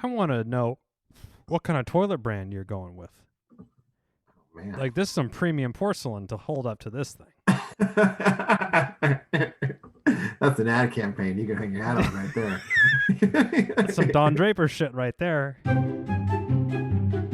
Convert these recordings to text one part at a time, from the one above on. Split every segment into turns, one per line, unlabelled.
I want to know what kind of toilet brand you're going with.
Man.
Like, this is some premium porcelain to hold up to this thing.
That's an ad campaign you can hang your hat on right there.
That's some Don Draper shit right there.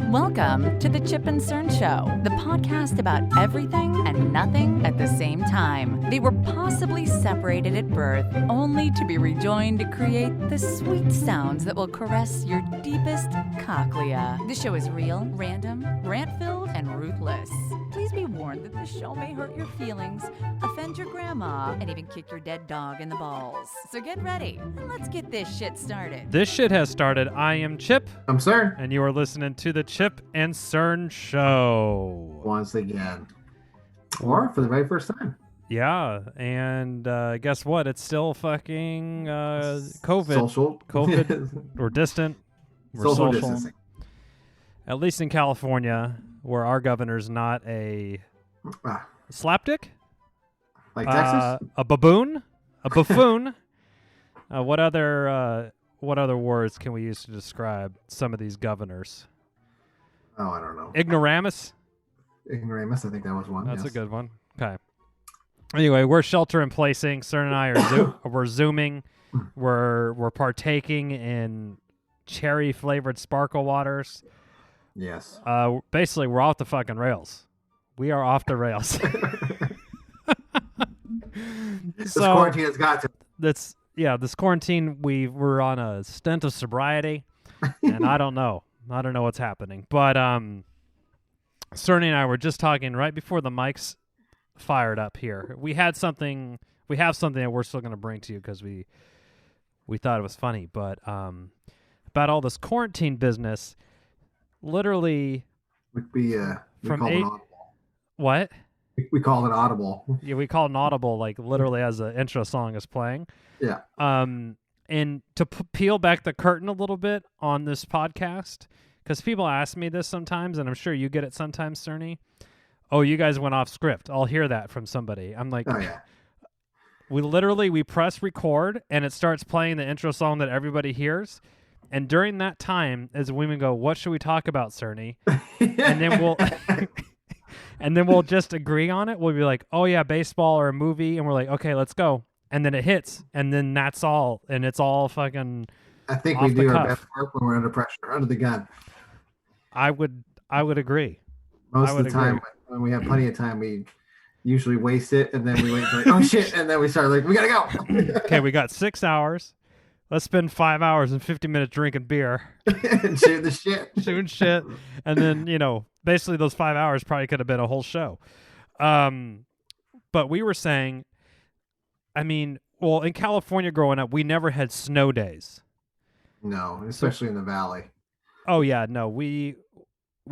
Welcome to the Chip and Cern Show, the podcast about everything and nothing at the same time. They were possibly separated at birth, only to be rejoined to create the sweet sounds that will caress your deepest cochlea. This show is real, random, rant-filled, and ruthless. Please be warned that this show may hurt your feelings, offend your grandma, and even kick your dead dog in the balls. So get ready, and let's get this shit started.
This shit has started. I am Chip.
I'm Cern.
And you are listening to the Chip and Cern Show.
Once again. Or for the very first time.
Yeah, and guess what? It's still fucking COVID.
Social.
COVID. We're distant. We're social.
Distancing.
At least in California, where our governor's not a slapdick?
Like Texas?
A baboon? A buffoon? What other words can we use to describe some of these governors?
Oh, I don't know.
Ignoramus?
Ignoramus, I think that was one.
That's
yes.
a good one. Okay. Anyway, we're shelter in placing. Cern and I are we're zooming. We're partaking in cherry flavored sparkle waters.
Yes.
Basically, we're off the fucking rails. We are off the rails.
This quarantine has got to.
This quarantine, we're on a stint of sobriety, and I don't know what's happening. But Cerny and I were just talking right before the mics fired up here. We have something that we're still going to bring to you because we thought it was funny. But about all this quarantine business, literally,
We
from
call it
8.
audible.
What?
We call it audible.
Yeah, we call it an audible, like literally as the intro song is playing.
Yeah.
And to peel back the curtain a little bit on this podcast, because people ask me this sometimes, and I'm sure you get it sometimes, Cerny. Oh, you guys went off script. I'll hear that from somebody. I'm like,
Oh, yeah.
we press record, and it starts playing the intro song that everybody hears. And during that time, as women go, what should we talk about, Cerny? And then we'll... And then we'll just agree on it. We'll be like, oh, yeah, baseball or a movie. And we're like, okay, let's go. And then it hits. And then that's all. And it's all fucking
I think
off
we
the
do
cuff.
our best work when we're under pressure, under the gun.
I would agree.
Most of the time, when we have plenty of time, we usually waste it. And then we wait for like, oh, shit. And then we start like, we got to go.
Okay, we got 6 hours. Let's spend 5 hours and 50 minutes drinking beer.
And shoot the shit.
Shooting shit. And then, basically those 5 hours probably could have been a whole show. But we were saying, in California growing up, we never had snow days.
No, especially in the valley.
Oh, yeah, no. We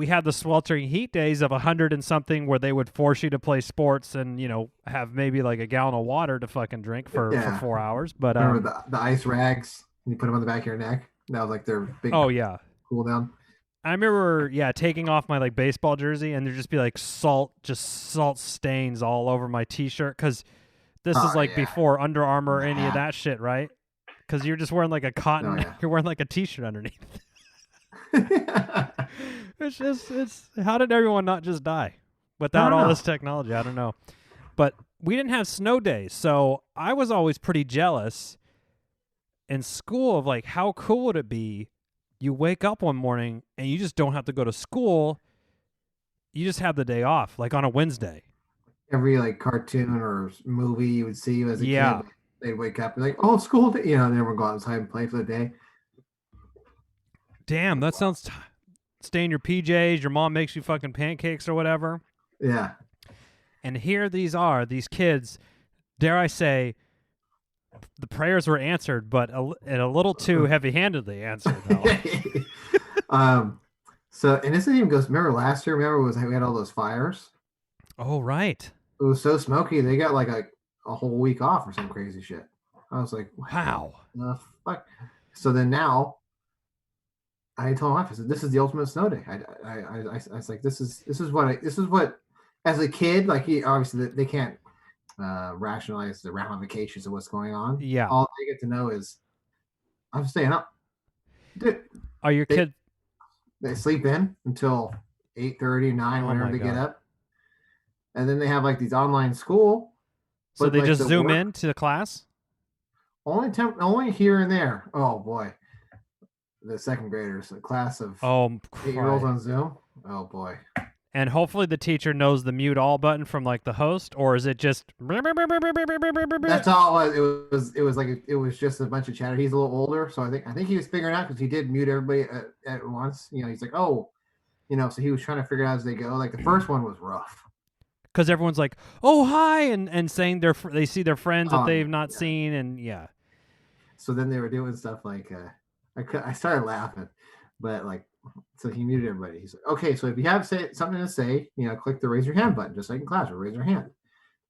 had the sweltering heat days of 100 and something where they would force you to play sports and, have maybe like a gallon of water to fucking drink for 4 hours. But
remember the ice rags? You put them on the back of your neck? That was like their big cool down.
I remember, taking off my like baseball jersey and there'd just be like salt stains all over my t-shirt because this is like before Under Armour or any of that shit, right? Because you're just wearing like a cotton, you're wearing like a t-shirt underneath. It's how did everyone not just die without all this technology? I don't know. But we didn't have snow days, so I was always pretty jealous in school of like how cool would it be. You wake up one morning and you just don't have to go to school. You just have the day off, like on a Wednesday.
Every like cartoon or movie you would see as a kid, they'd wake up and like, oh, school day. And everyone go outside and play for the day.
Damn, that sounds... Stay in your PJs, your mom makes you fucking pancakes or whatever.
Yeah.
And here these kids, dare I say, the prayers were answered, but a little too heavy-handedly answered, though.
And this even goes, remember last year, we had all those fires?
Oh, right.
It was so smoky, they got like a whole week off or some crazy shit. I was like,
wow.
The fuck? So then now, I told my wife, I said, this is the ultimate snow day. I was like, this is what, as a kid, like obviously they can't rationalize the ramifications of what's going on.
Yeah.
All they get to know is, I'm staying up. Dude,
Are your kids?
They sleep in until 8:30, 9,
Oh
whenever
my
they get
God.
up, and then they have like these online school.
So
But
they
like
just
the
zoom
work,
in to the class?
only here and there. Oh boy, the second graders, a class of
Oh,
8-year-olds
cry.
on Zoom. Oh boy.
And hopefully the teacher knows the mute all button from like the host, or is it just?
That's all it was. It was just a bunch of chatter. He's a little older, so I think he was figuring out because he did mute everybody at once. He's like, oh, so he was trying to figure it out as they go. Like the first one was rough.
Because everyone's like, "Oh, hi," and saying they see their friends that they've not
Yeah.
seen, and yeah.
So then they were doing stuff like I started laughing, but like so he muted everybody. He's like, okay, so if you have something to say, click the raise your hand button, just like in class, or raise your hand.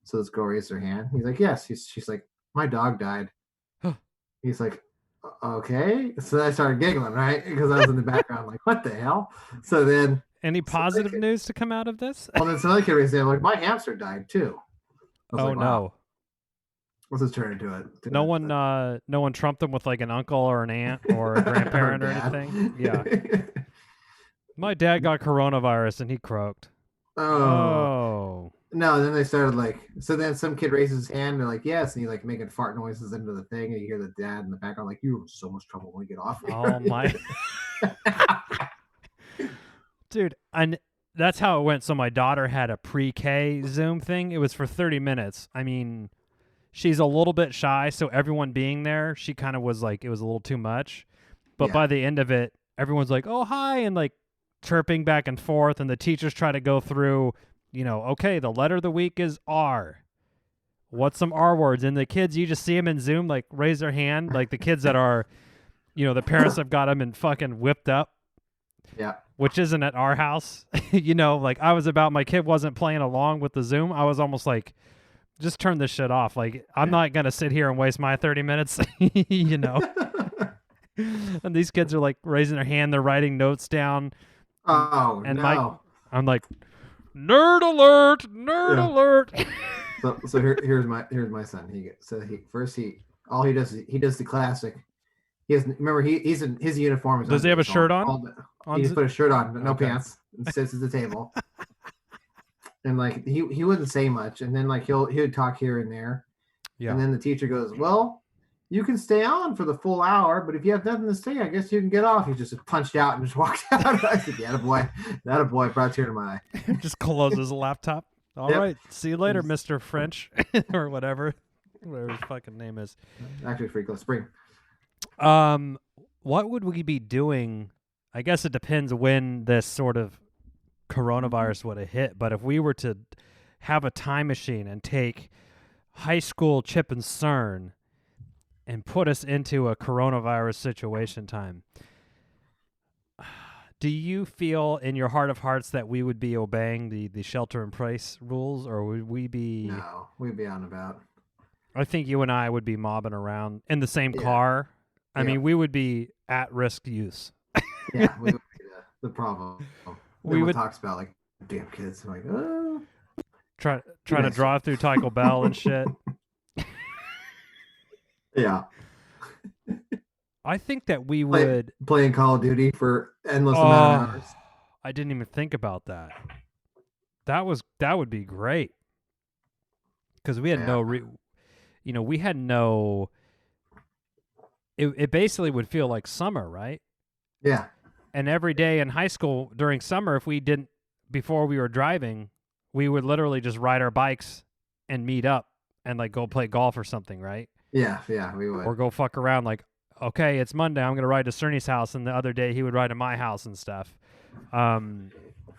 So this girl raised her hand. He's like, yes. She's like, my dog died. He's like, okay. So I started giggling, right? Because I was in the background, like, what the hell? So then,
Any positive news to come out of this?
well, then some other kid raised their hand, like, my hamster died too. I was
Oh
like,
no.
wow. Let's just turn into it.
No one trumped them with like an uncle or an aunt or a grandparent or anything. Yeah. My dad got coronavirus and he croaked. Oh.
No, then they started so then some kid raises his hand, they're like, yes, and he's like making fart noises into the thing, and you hear the dad in the background like, you're in so much trouble when we get off.
Oh my. Dude, and that's how it went. So my daughter had a pre-K Zoom thing. It was for 30 minutes. I mean, she's a little bit shy, so everyone being there, she kind of was like, it was a little too much. But by the end of it, everyone's like, oh, hi, and like chirping back and forth, and the teachers try to go through, okay, the letter of the week is R. What's some R words? And the kids, you just see them in Zoom, like raise their hand, like the kids that are, the parents have got them and fucking whipped up.
Yeah.
Which isn't at our house. Like my kid wasn't playing along with the Zoom. I was almost like, just turn this shit off. Like, I'm not going to sit here and waste my 30 minutes, And these kids are like raising their hand. They're writing notes down.
Oh,
and
no.
I'm like, nerd alert.
So here's my son. He does the classic. His uniform is.
Does he have a shirt on?
He just put a shirt on, but no
Okay.
pants, and sits at the table. And like he wouldn't say much, and then like he would talk here and there.
Yeah.
And then the teacher goes, well, you can stay on for the full hour, but if you have nothing to say, I guess you can get off. He just punched out and just walked out. I said, yeah, that a boy, brought a tear to my eye.
Just closes the laptop. All right. See you later, Mr. French or whatever his fucking name is.
Actually, pretty close. Spring.
What would we be doing? I guess it depends when this sort of coronavirus would have hit, but if we were to have a time machine and take high school Chip and CERN and put us into a coronavirus situation time, do you feel in your heart of hearts that we would be obeying the shelter in place rules, or would we be?
No, we'd be on about.
I think you and I would be mobbing around in the same car. I mean, we would be at risk use.
Yeah, we would be the problem.
We
talks about like damn kids. I'm like, oh.
Try to drive through Taco Bell and shit.
Yeah.
I think that we would
playing Call of Duty for endless amount of hours.
I didn't even think about that. That would be great. Because we had we had no. It basically would feel like summer, right?
Yeah.
And every day in high school during summer, before we were driving, we would literally just ride our bikes and meet up and like go play golf or something, right?
Yeah, we would.
Or go fuck around like, okay, it's Monday, I'm going to ride to Cerny's house, and the other day he would ride to my house and stuff.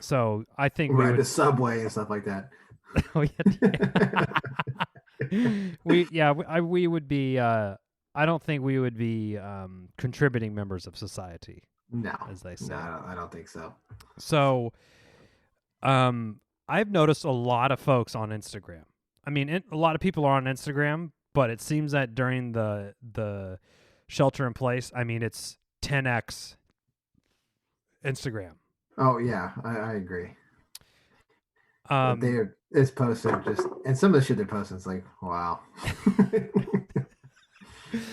So I think
we ride to Subway and stuff like that.
Oh, yeah. We would be, I don't think we would be contributing members of society.
No,
as they say.
No, I don't think so.
So, I've noticed a lot of folks on Instagram. I mean, a lot of people are on Instagram, but it seems that during the shelter in place, I mean, it's 10x Instagram.
Oh yeah, I agree. It's posted and some of the shit they're posting is like, wow.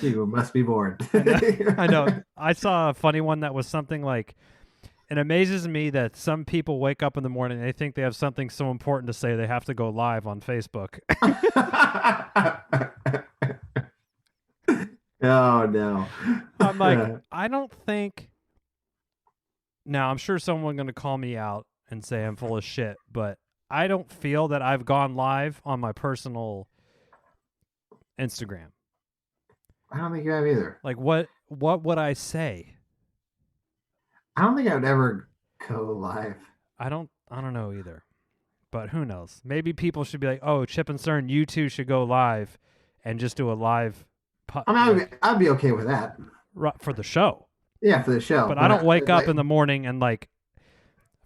You must be bored.
I know. I saw a funny one that was something like, it amazes me that some people wake up in the morning and they think they have something so important to say they have to go live on Facebook.
Oh no.
I'm like, I don't think. Now, I'm sure someone's going to call me out and say I'm full of shit, but I don't feel that I've gone live on my personal Instagram.
I don't think you have either.
Like, what would I say?
I don't think I would ever go live.
I don't know either. But who knows? Maybe people should be like, "Oh, Chip and Cern, you two should go live and just do a live
I mean, I'd be okay with that.
For the show."
Yeah, for the show.
But I don't wake up in the morning and like,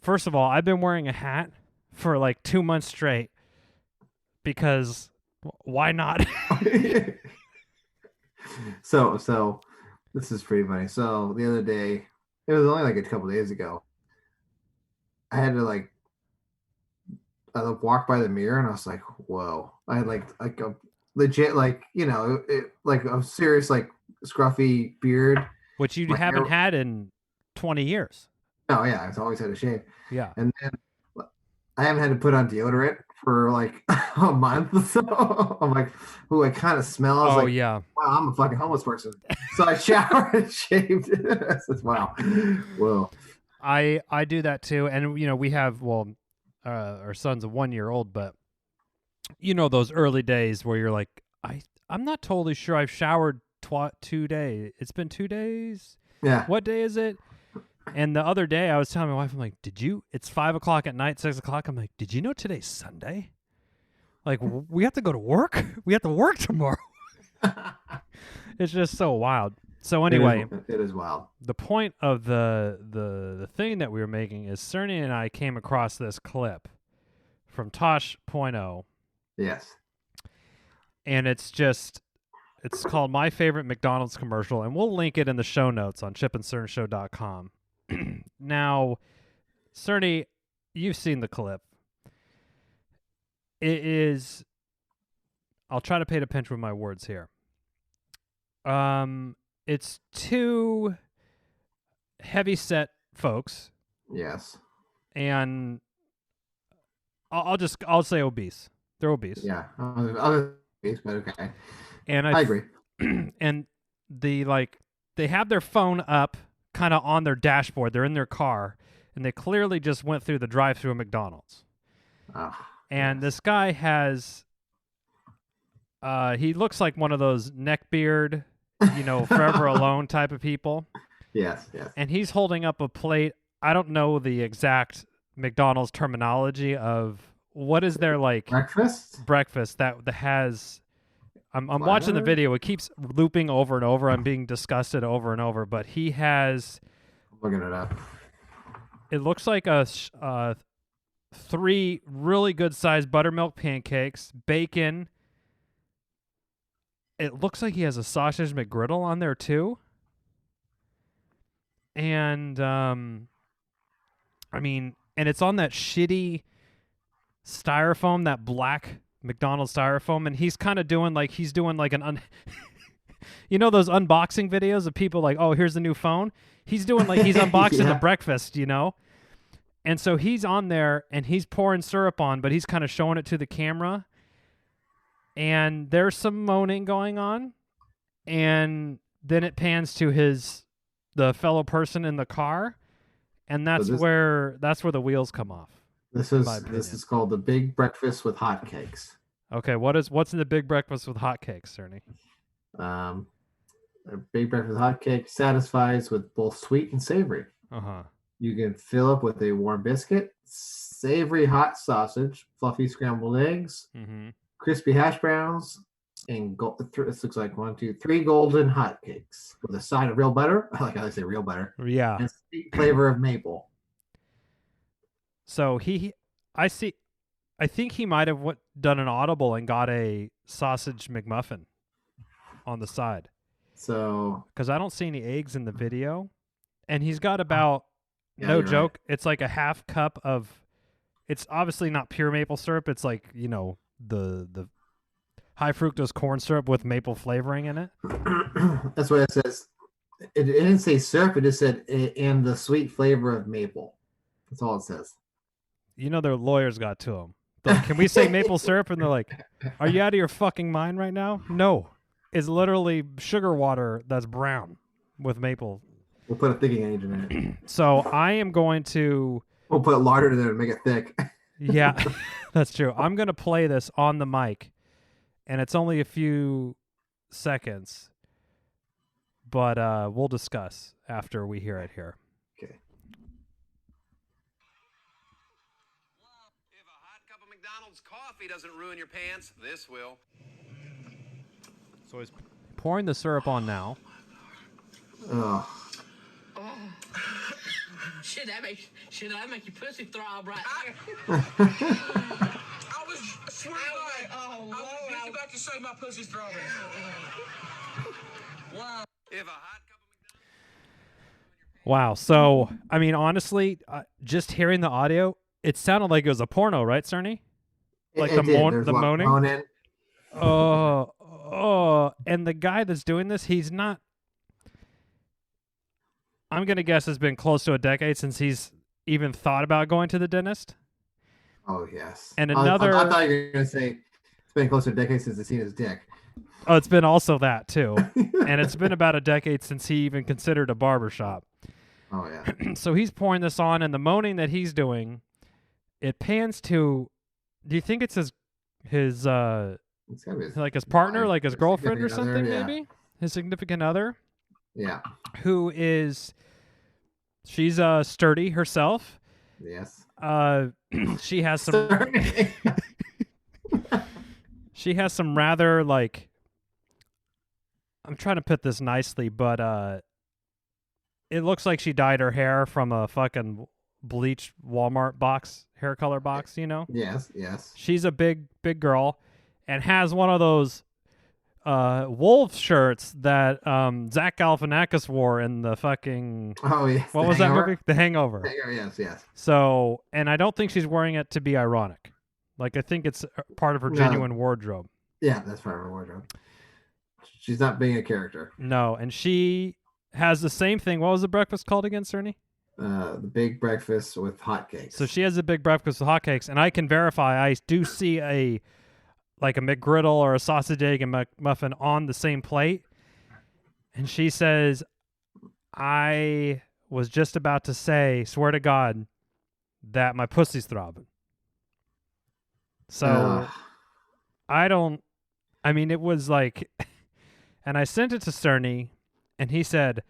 first of all, I've been wearing a hat for like 2 months straight because why not?
So this is pretty funny. So the other day, it was only like a couple days ago, I had to I walked by the mirror and I was like, whoa. I had like a legit, like, you know, like a serious, like scruffy beard.
Which you haven't had in 20 years.
Oh yeah, I've always had a shave.
Yeah.
And then I haven't had to put on deodorant for like a month. So I'm like, ooh, I kind of smell. I was like,
yeah.
Wow, I'm a fucking homeless person. So I showered and shaved. I said, wow. Whoa.
I do that too. And, you know, we have, our son's a 1 year old, but you know, those early days where you're like, I'm not totally sure I've showered 2 days. It's been 2 days.
Yeah.
What day is it? And the other day I was telling my wife, I'm like, it's 5:00 at night, 6:00. I'm like, did you know today's Sunday? Like, we have to go to work. We have to work tomorrow. It's just so wild. So anyway,
it is wild.
The point of the thing that we were making is Cerny and I came across this clip from Tosh.0.
Yes.
And it's called My Favorite McDonald's Commercial, and we'll link it in the show notes on chipandcernshow.com. Now, Cerny, you've seen the clip. It is, I'll try to paint a picture with my words here. It's two heavy-set folks.
Yes.
And I'll say obese. They're obese.
Yeah. Obese, but okay.
And
I agree.
And they have their phone up kind of on their dashboard. They're in their car, and they clearly just went through the drive-thru at McDonald's. And this guy has he looks like one of those neckbeard, you know, Forever Alone type of people.
Yes.
And he's holding up a plate. I don't know the exact McDonald's terminology of what is their like breakfast that has. I'm watching the video. It keeps looping over and over. I'm being disgusted over and over. But he has.
Looking it up.
It looks like 3 really good sized buttermilk pancakes, bacon. It looks like he has a sausage McGriddle on there too. And I mean, and it's on that shitty styrofoam, that black McDonald's styrofoam, and he's kind of doing like an you know those unboxing videos of people like, oh, here's the new phone. He's doing like he's unboxing the breakfast, you know. And so he's on there and he's pouring syrup on, but he's kind of showing it to the camera. And there's some moaning going on, and then it pans to the fellow person in the car, and that's where the wheels come off.
This is called the Big Breakfast with Hotcakes.
Okay, what's in the Big Breakfast with Hotcakes, Cerny?
A Big Breakfast with Hotcakes satisfies with both sweet and savory. You can fill up with a warm biscuit, savory hot sausage, fluffy scrambled eggs, crispy hash browns, and this looks like 3 golden hotcakes with a side of real butter. I like how they say real butter.
Yeah.
And sweet flavor of maple.
So I think he might have done an audible and got a sausage McMuffin on the side.
So,
because I don't see any eggs in the video, and he's got about no joke, right. It's like a half cup of. It's obviously not pure maple syrup. It's like, you know, the high fructose corn syrup with maple flavoring in it.
That's what it says. It didn't say syrup. It just said and the sweet flavor of maple. That's all it says.
You know, their lawyers got to them. Like, can we say maple syrup? And they're like, are you out of your fucking mind right now? No. It's literally sugar water that's brown with maple.
We'll put a thickening agent in it.
So I am going to...
We'll put lard in it and make it thick.
Yeah, that's true. I'm going to play this on the mic, and it's only a few seconds, but we'll discuss after we hear it here.
Okay.
If a hot cup of McDonald's coffee doesn't ruin your pants, this will.
So he's pouring the syrup on now.
Ugh.
Shit, that make your pussy throb right there.
I was swear to God, I was just about to say my pussy's throbbing. Wow.
If a hot cup of
Wow. So, I mean, honestly, just hearing the audio, it sounded like it was a porno, right, Cerny? Like the moaning?
Moaning.
Oh, and the guy that's doing this, he's not... I'm going to guess it's been close to a decade since he's even thought about going to the dentist.
Oh, yes.
And another...
I thought you were going to say it's been close to a decade since he's seen his dick.
Oh, it's been also that, too. And it's been about a decade since he even considered a barbershop.
Oh, yeah.
So he's pouring this on, and the moaning that he's doing, it pans to... Do you think it's his
It's gotta be
his partner,
wife
like his
or
girlfriend or
significant
something,
other, yeah.
maybe? His significant other?
Yeah.
Who is... She's sturdy herself.
Yes.
She has some... She has some rather, like... I'm trying to put this nicely, but it looks like she dyed her hair from a fucking bleached Walmart box, hair color box, you know?
Yes, yes.
She's a big girl and has one of those wolf shirts that Zach Galifianakis wore in the fucking...
Oh, yes.
What was that movie? The Hangover.
Hangover, yes, yes.
So, and I don't think she's wearing it to be ironic. Like, I think it's part of her genuine wardrobe.
Yeah, that's part of her wardrobe. She's not being a character.
No, and she has the same thing. What was the breakfast called again, Cerny?
The big breakfast with hotcakes.
So she has a big breakfast with hotcakes, and I can verify I do see a McGriddle or a sausage, egg, and McMuffin on the same plate. And she says, I was just about to say, swear to God, that my pussy's throbbing. So I mean, it was like, and I sent it to Cerny, and he said,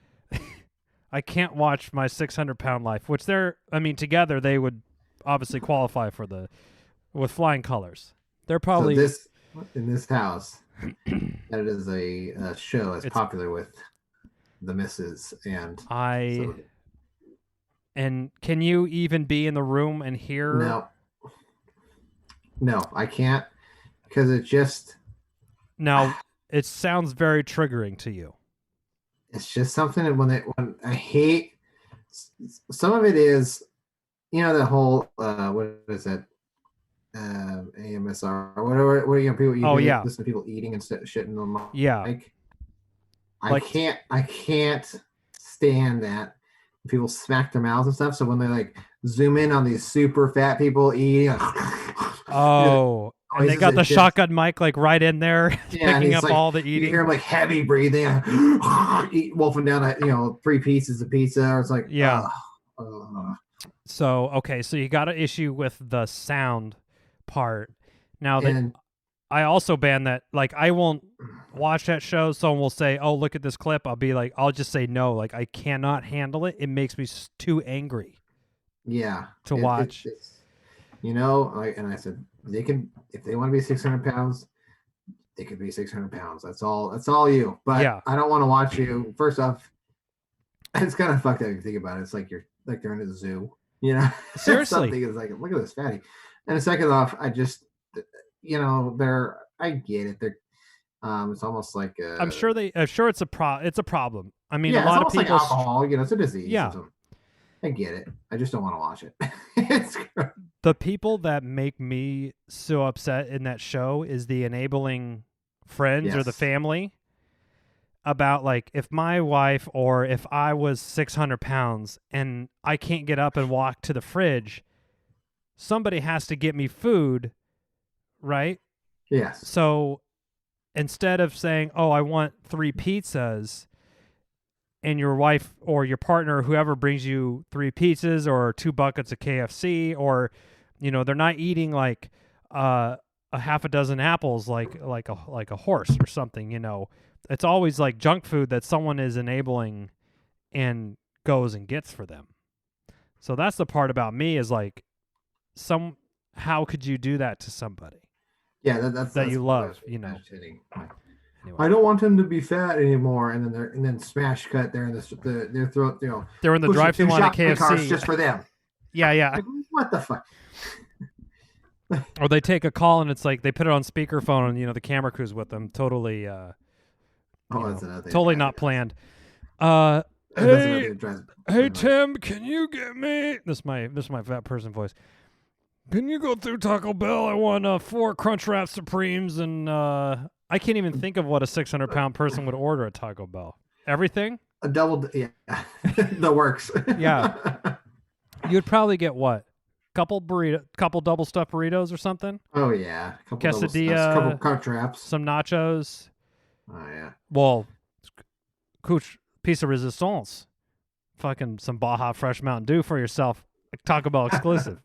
I can't watch my 600-pound life, which together they would obviously qualify for with flying colors. They're probably...
So in this house, that is a show as popular with the missus and...
And can you even be in the room and hear...
No, I can't, because it just...
Now, it sounds very triggering to you.
It's just something that when I hate... Some of it is, the whole, what is it? AMSR or whatever, where people listen to people eating and shit in the mic.
Yeah.
I can't stand that. People smack their mouths and stuff. So when they like zoom in on these super fat people eating,
and they got the shotgun mic like right in there, picking up all the eating.
You hear them like heavy breathing, wolfing down 3 pieces of pizza. Or it's like,
So you got an issue with the sound part. Now I also ban that. Like, I won't watch that show. Someone will say, "Oh, look at this clip." I'll be like, I'll just say no. Like, I cannot handle it. It makes me too angry.
Yeah,
to watch.
And I said they can, if they want to be 600 pounds, they could be 600 pounds. That's all you. But I don't want to watch you. First off, it's kind of fucked up if you think about it. It's like they're in a zoo.
Seriously.
Something is like, look at this fatty. And second off, I just, I get it. They're, it's almost like
I'm sure it's a problem. I mean,
a
lot of people,
like alcohol, it's a disease.
Yeah.
I get it. I just don't want to watch it.
The people that make me so upset in that show is the enabling friends or the
Yes.
family about like if my wife or if I was 600 pounds and I can't get up and walk to the fridge, somebody has to get me food, right?
Yes.
So instead of saying, "Oh, I want 3 pizzas," and your wife or your partner, whoever brings you 3 pizzas or 2 buckets of KFC, or they're not eating like a half a dozen apples like a horse or something. It's always like junk food that someone is enabling and goes and gets for them. So that's the part about me is like, how could you do that to somebody?
Yeah, that's
you
what I
love,
was
you know.
mentioning.
Anyway,
I don't want him to be fat anymore, and then smash cut there in their throat.
they're in the
pushing
drive-through
2
line at
shopping carts
KFC.
just for them.
Yeah.
Like, what the fuck?
Or they take a call and it's like they put it on speakerphone and the camera crew's with them. Totally
That's another thing.
totally not planned.
That's another thing
Hey,
that drives-
hey Tim, can you get me this is my fat person voice. Can you go through Taco Bell? I want 4 Crunchwrap Supremes and I can't even think of what a 600-pound person would order at Taco Bell. Everything?
A double, yeah, the works.
Yeah. You'd probably get what? Couple double stuffed burritos or something?
Oh yeah, a couple
Quesadilla,
couple cut traps.
Some nachos.
Oh yeah.
Well, piece of resistance. Fucking some Baja Fresh Mountain Dew for yourself. Taco Bell exclusive.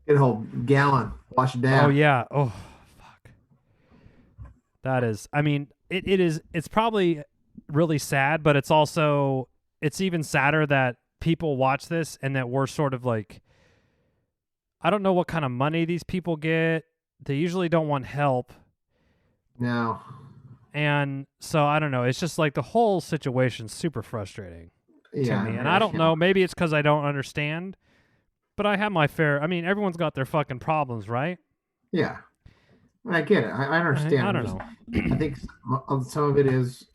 Get a whole gallon. Wash it down.
Oh yeah. Oh fuck. That is. I mean, it is. It's probably really sad, but it's even sadder that people watch this and that we're sort of like. I don't know what kind of money these people get. They usually don't want help.
No.
And so I don't know. It's just like the whole situation's super frustrating
Yeah.
to me. And I don't know. Maybe it's because I don't understand. But I have my fair. I mean, everyone's got their fucking problems, right?
Yeah. I get it. I understand.
I don't know.
I think some of it is.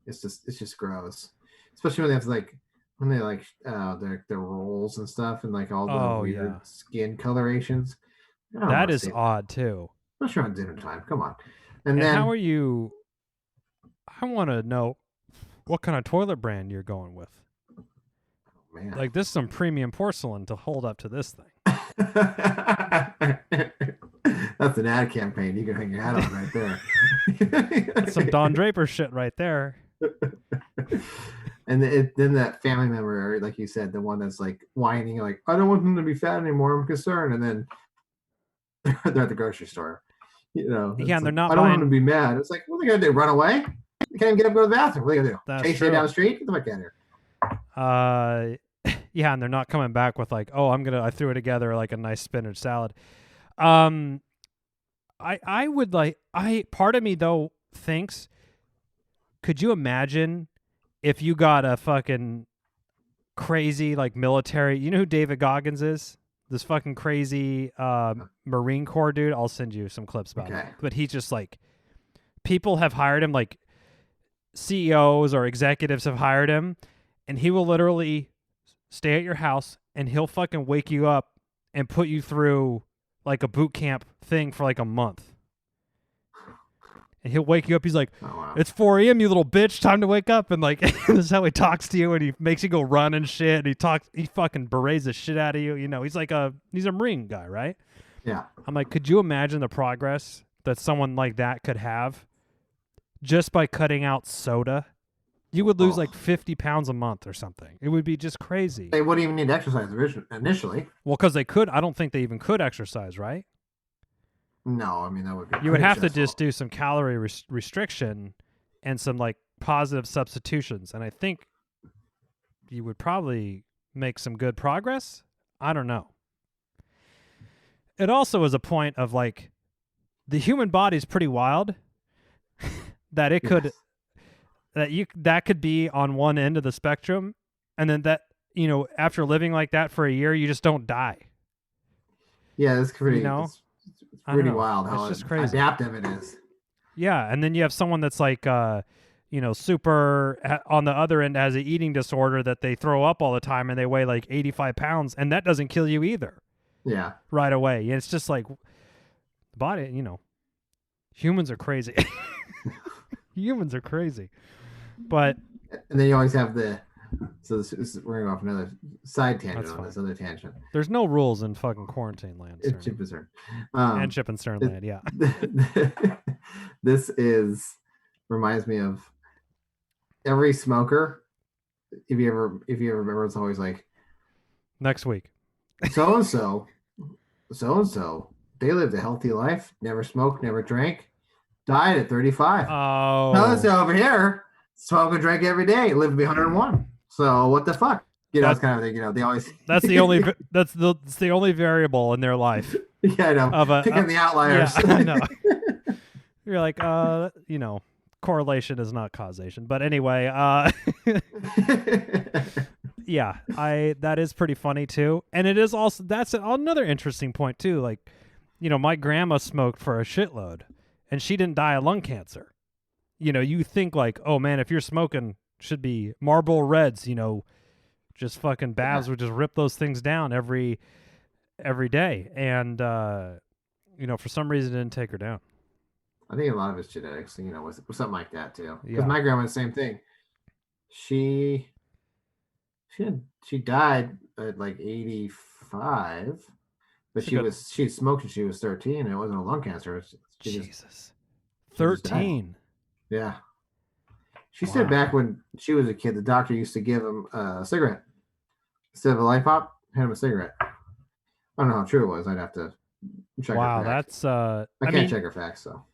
it's just gross, especially when they have to their rolls and stuff and like all the weird skin colorations.
That is odd too.
Especially on dinner time. Come on. And
And
then
how are you? I want to know what kind of toilet brand you're going with.
man.
Like this is some premium porcelain to hold up to this thing.
That's an ad campaign. You can hang your hat on right there.
That's some Don Draper shit right there.
And then that family member, like you said, the one that's like whining, like, I don't want them to be fat anymore. I'm concerned. And then they're at the grocery store.
Yeah, and
like,
they're not
I don't want
buying-
them to be mad. It's like, what are they gonna do? Run away? They can't even get up and go to the bathroom. What are they gonna do?
That's
Chase
true.
you down the street? Get the fuck out of here.
Yeah, and they're not coming back with like, oh, I threw it together like a nice spinach salad. I would like, part of me though thinks, could you imagine if you got a fucking crazy like military, you know who David Goggins is? This fucking crazy Marine Corps dude. I'll send you some clips about
Okay.
it. But he's just like, people have hired him, like CEOs or executives have hired him, and he will literally stay at your house and he'll fucking wake you up and put you through like a boot camp thing for like a month. And he'll wake you up. He's like,
Oh, wow.
it's 4 a.m., you little bitch. Time to wake up. And like, this is how he talks to you, and he makes you go run and shit. And he fucking berets the shit out of you. You know, he's a Marine guy, right?
Yeah.
I'm like, could you imagine the progress that someone like that could have just by cutting out soda? You would lose
Oh.
like 50 pounds a month or something. It would be just crazy.
They wouldn't even need exercise initially.
Well, because they could. I don't think they even could exercise, right?
No, I mean, that would be.
You would
pretty
have to
stressful.
just do some calorie restriction and some like positive substitutions. And I think you would probably make some good progress. I don't know. It also is a point of like the human body is pretty wild that it could
Yes.
that could be on one end of the spectrum, and then that, you know, after living like that for a year, you just don't die.
Yeah, that's pretty.
You know?
It's
I don't
pretty
know.
wild
It's
how
just crazy.
adaptive it is.
Yeah, and then you have someone that's like, you know, super on the other end has an eating disorder that they throw up all the time and they weigh like 85 pounds, and that doesn't kill you either
Yeah.
right away. It's just like body, you know, Humans are crazy. Humans are crazy. But
And then you always have the. So we're going off another side tangent
That's
on
fine.
this other tangent.
there's no rules in fucking quarantine land.
It's
Cerny.
Chip and Cern.
And Chip and Stern land, yeah.
This reminds me of every smoker. If you ever remember, it's always like
Next week.
so and so, they lived a healthy life, never smoked, never drank, died at 35.
Oh.
So over here, smoke and drink every day, lived to be 101. So what the fuck? You know, it's kind of thing. You know, they always.
That's the only that's the only variable in their life.
Yeah, I know.
Of
Picking the outliers.
Yeah, I know. You're like, you know, correlation is not causation. But anyway, yeah, that is pretty funny too. And it is also, that's another interesting point too. Like, you know, my grandma smoked for a shitload and she didn't die of lung cancer. You know, you think like, oh man, if you're smoking, should be Marlboro Reds, you know, just fucking Babs would just rip those things down every day. And, you know, for some reason it didn't take her down.
I think a lot of it's genetics, you know, with something like that too. Because
Yeah.
my grandma, the same thing. She died at like 85, but
She
she
got-
had smoked when she was 13, and it wasn't a lung cancer. She just,
Jesus.
she just died.
13.
Yeah. She
Wow.
said back when she was a kid, the doctor used to give him a cigarette instead of a light pop. Hand him a cigarette. I don't know how true it was. I'd have to check.
Wow,
her facts.
that's
I can't check her facts, so.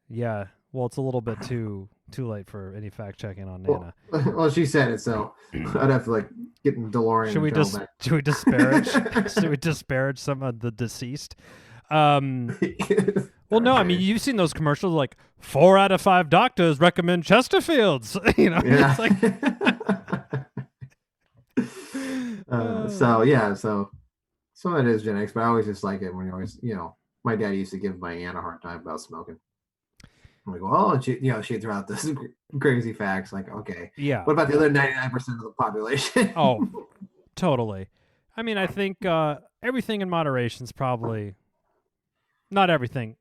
Yeah. Well, it's a little bit too late for any fact checking on
Well,
Nana.
well, she said it, so I'd have to like get in DeLorean.
Should we
and travel
should we disparage should we disparage some of the deceased?
back.
Well, no, I mean, you've seen those commercials like 4 out of 5 doctors recommend Chesterfields. You know,
Yeah.
it's like
so some of it is genetics, but I always just like it when you always, you know, my dad used to give my aunt a hard time about smoking. I'm like, well, and she, you know, she threw out this crazy facts like, okay,
yeah.
what about the other 99% of the population?
Oh, totally. I mean, I think everything in moderation is probably not everything.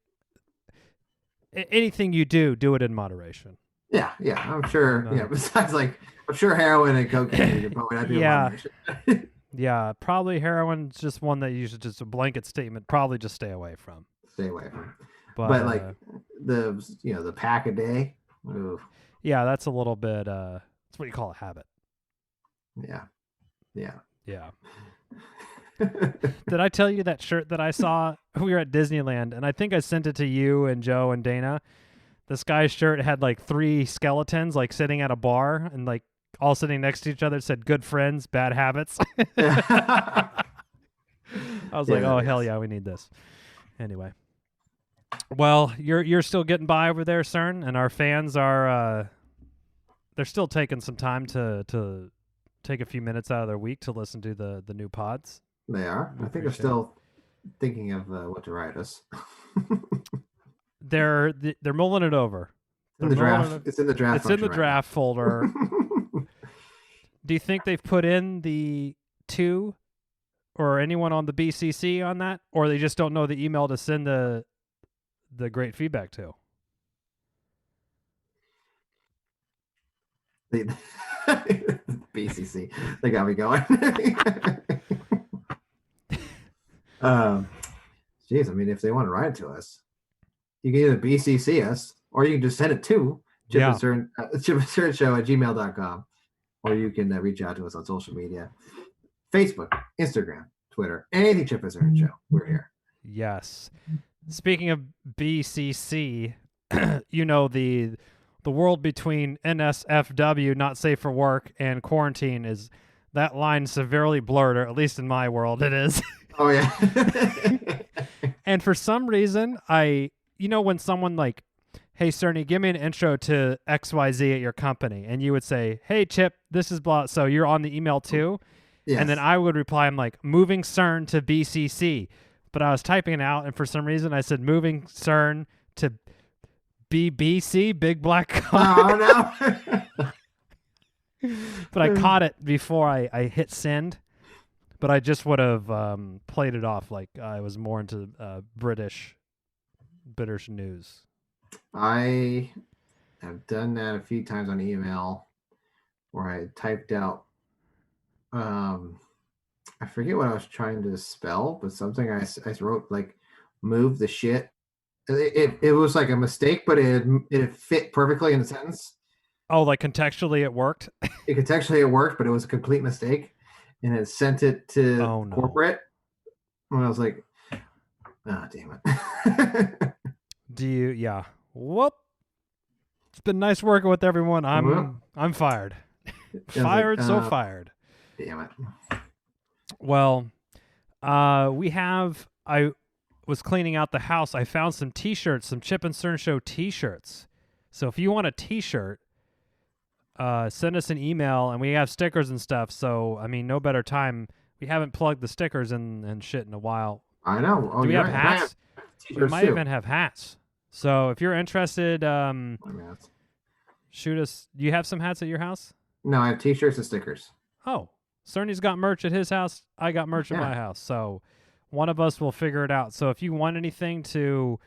Anything you do it in moderation.
yeah, I'm sure.
No.
Yeah, besides like, I'm sure heroin and cocaine, you probably not do
Yeah.
moderation.
Yeah, probably heroin's just one that you should just a blanket statement. Probably just stay away from.
Stay away from.
But,
Like the pack a day. Ooh,
yeah, that's a little bit. That's what you call a habit.
yeah.
Yeah. Did I tell you that shirt that I saw? We were at Disneyland, and I think I sent it to you and Joe and Dana. This guy's shirt had like 3 skeletons, like sitting at a bar, and like all sitting next to each other. It said "Good friends, bad habits." I was like,
Yeah,
"Oh hell
yes.
yeah, we need this." Anyway, well, you're still getting by over there, CERN, and our fans are they're still taking some time to take a few minutes out of their week to listen to the new pods.
They are.
We
I think they're
appreciate
still thinking of what to write us.
They're mulling it over.
in the
They're mulling
draft.
it-
It's in the draft.
It's in the
function right
draft folder.
now.
Do you think they've put in the 2 or anyone on the BCC on that, or they just don't know the email to send the great feedback to?
The- BCC. They got me going. Geez, I mean, if they want to write it to us, you can either BCC us or you can just send it to
Yeah.
chipandcern@gmail.com, or you can reach out to us on social media, Facebook, Instagram, Twitter, anything Chip and Cern Show. We're here.
Yes. Speaking of BCC, you know the world between NSFW, not safe for work, and quarantine is that line severely blurred, or at least in my world it is.
Oh yeah.
And for some reason, when someone like, hey, Cerny, give me an intro to XYZ at your company, and you would say, hey, Chip, this is blah. So you're on the email too?
Yes.
And then I would reply, I'm like, moving CERN to BCC. But I was typing it out, and for some reason I said moving CERN to BBC, Big Black Cock.
Oh no.
But I caught it before I hit send. But I just would have played it off like I was more into British news.
I have done that a few times on email where I typed out I forget what I was trying to spell, but something I wrote like move the shit. It was like a mistake, but it fit perfectly in the sentence.
Oh, like contextually it worked?
It contextually it worked, but it was a complete mistake. And it sent it to
Oh, no.
corporate. And I was like, oh, damn it.
Yeah. Whoop. It's been nice working with everyone. I'm fired. Fired, so fired.
Damn it.
Well, I was cleaning out the house. I found some t-shirts, some Chip and Cern Show t-shirts. So if you want a t-shirt, send us an email, and we have stickers and stuff. So, I mean, no better time. We haven't plugged the stickers and shit in a while.
I know. Oh,
Do we have
right.
hats? We might
too.
even have hats. So if you're interested, shoot us. Do you have some hats at your house?
No, I have t-shirts and stickers.
Oh, Cerny's got merch at his house. I got merch at my house. So one of us will figure it out. So if you want anything to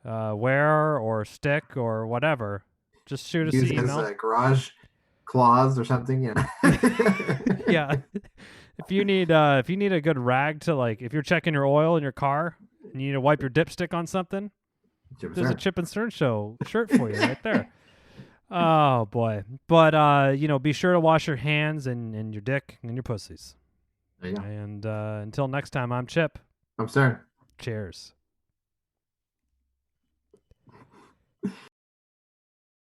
wear or stick or whatever, just shoot us an email.
As garage claws or something. Yeah.
Yeah. If you need a good rag to, like, if you're checking your oil in your car and you need to wipe your dipstick on something, there's a Chip and Cern Show shirt for you right there. Oh boy. But be sure to wash your hands and your dick and your pussies.
There you go.
And until next time, I'm Chip.
I'm Cern.
Cheers.